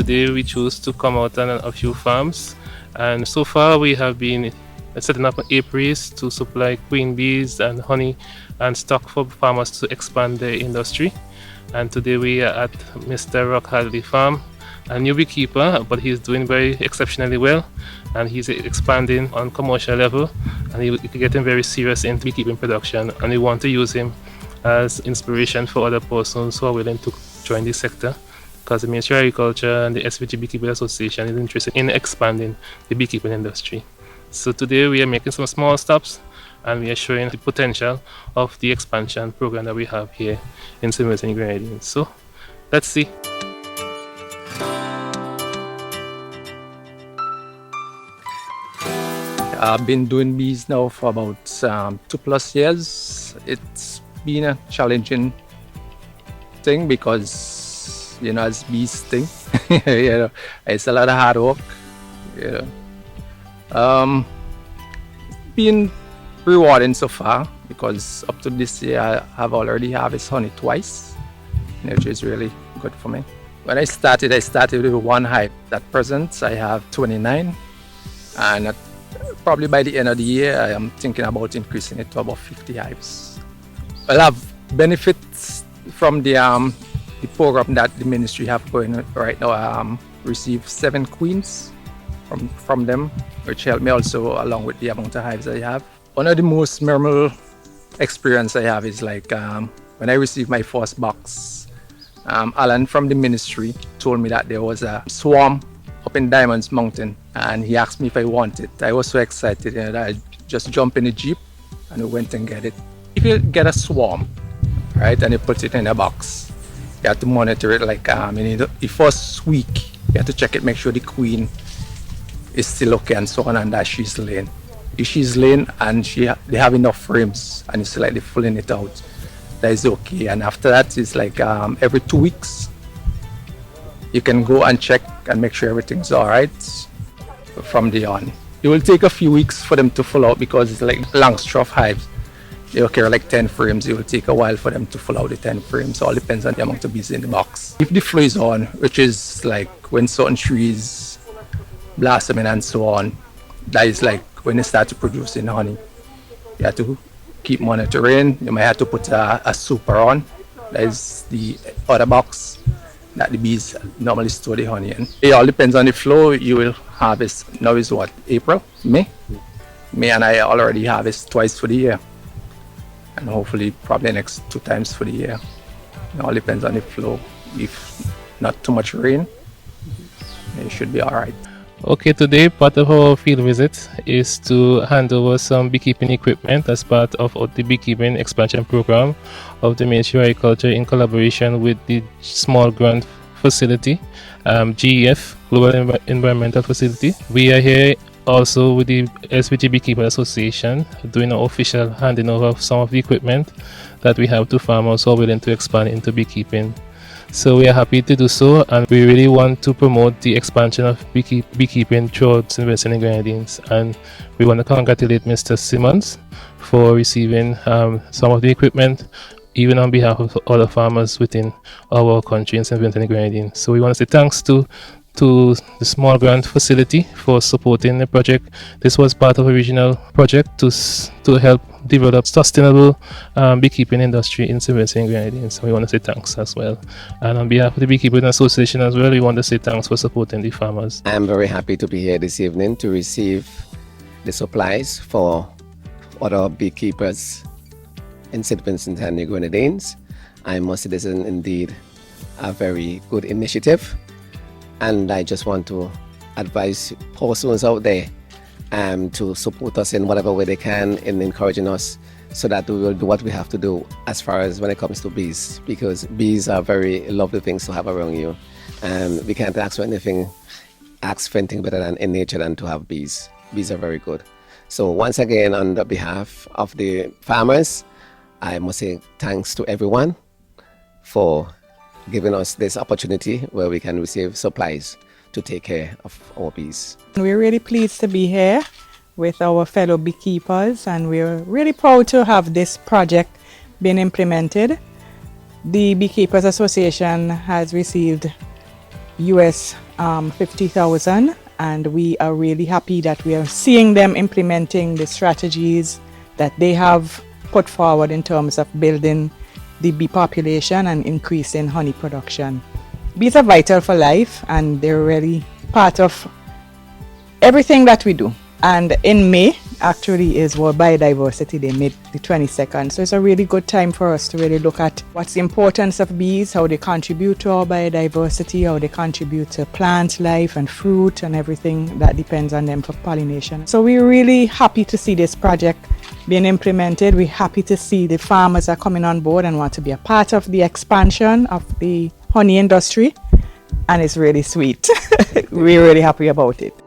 today we chose to come out on a few farms, and so far we have been setting up apiaries to supply queen bees and honey and stock for farmers to expand their industry. And today we are at Mr. Rock Hadley Farm, a new beekeeper, but he's doing very exceptionally well, and he's expanding on commercial level, and he's getting very serious into beekeeping production, and we want to use him as inspiration for other persons who are willing to join this sector, because the Ministry of Agriculture and the SVG Beekeeping Association is interested in expanding the beekeeping industry. So today we are making some small stops, and we are showing the potential of the expansion program that we have here in St. Vincent and Grenadines. So let's see. I've been doing bees now for about 2+ years. It's been a challenging thing because, as bees sting, it's a lot of hard work. Been rewarding so far because up to this year I have already harvested honey twice, which is really good for me. When I started with one hive. At present I have 29, and probably by the end of the year I am thinking about increasing it to about 50 hives. I'll have benefits from the program that the ministry have going right now. I received 7 queens from them, which helped me also along with the amount of hives I have. One of the most memorable experience I have is like when I received my first box. Alan from the ministry told me that there was a swarm up in Diamonds Mountain, and he asked me if I want it. I was so excited that I just jumped in the Jeep and we went and get it. If you get a swarm, right, and you put it in a box, you have to monitor it like in the first week. You have to check it, make sure the queen is still okay and so on, and that she's laying. If she's laying and they have enough frames and it's like they're pulling it out, that is okay. And after that, it's like every 2 weeks you can go and check and make sure everything's all right from the on. It will take a few weeks for them to full out because it's like Langstroth hives. They carry like 10 frames. It will take a while for them to full out the 10 frames. All depends on the amount of bees in the box. If the flow is on, which is like when certain trees blossoming and so on, that is like when they start to produce in honey. You have to keep monitoring. You might have to put a super on. That is the other box that the bees normally store the honey in. It all depends on the flow. You will harvest, now is what, April? May, and I already harvest twice for the year, and hopefully probably next 2 times for the year. It all depends on the flow. If not too much rain, it should be all right. Okay, today part of our field visit is to hand over some beekeeping equipment as part of the beekeeping expansion program of the Ministry of Agriculture in collaboration with the Small Grant Facility, GEF, Global Environmental Facility. We are here also with the SVG Beekeeping Association doing an official handing over of some of the equipment that we have to farmers who are willing to expand into beekeeping. So we are happy to do so, and we really want to promote the expansion of beekeeping throughout St. Vincent and Grenadines. And we want to congratulate Mr. Simmons for receiving some of the equipment, even on behalf of other farmers within our country in St. Vincent and Grenadines. So we want to say thanks to the Small Grant Facility for supporting the project. This was part of a regional project to help develop sustainable beekeeping industry in St. Vincent and Grenadines. So we want to say thanks as well. And on behalf of the Beekeeping Association as well, we want to say thanks for supporting the farmers. I'm very happy to be here this evening to receive the supplies for other beekeepers in St. Vincent and the Grenadines. I must say this is indeed a very good initiative. And I just want to advise persons out there to support us in whatever way they can in encouraging us, so that we will do what we have to do as far as when it comes to bees, because bees are very lovely things to have around you. And we can't ask for anything better than in nature than to have bees. Bees are very good. So once again, on the behalf of the farmers, I must say thanks to everyone for giving us this opportunity where we can receive supplies to take care of our bees. We're really pleased to be here with our fellow beekeepers, and we're really proud to have this project being implemented. The Beekeepers Association has received US 50,000, and we are really happy that we are seeing them implementing the strategies that they have put forward in terms of building the bee population and increasing honey production. Bees are vital for life, and they're really part of everything that we do. And in May actually is World Biodiversity Day, May the 22nd. So it's a really good time for us to really look at what's the importance of bees, how they contribute to our biodiversity, how they contribute to plant life and fruit and everything that depends on them for pollination. So we're really happy to see this project being implemented. We're happy to see the farmers are coming on board and want to be a part of the expansion of the honey industry. And it's really sweet. We're really happy about it.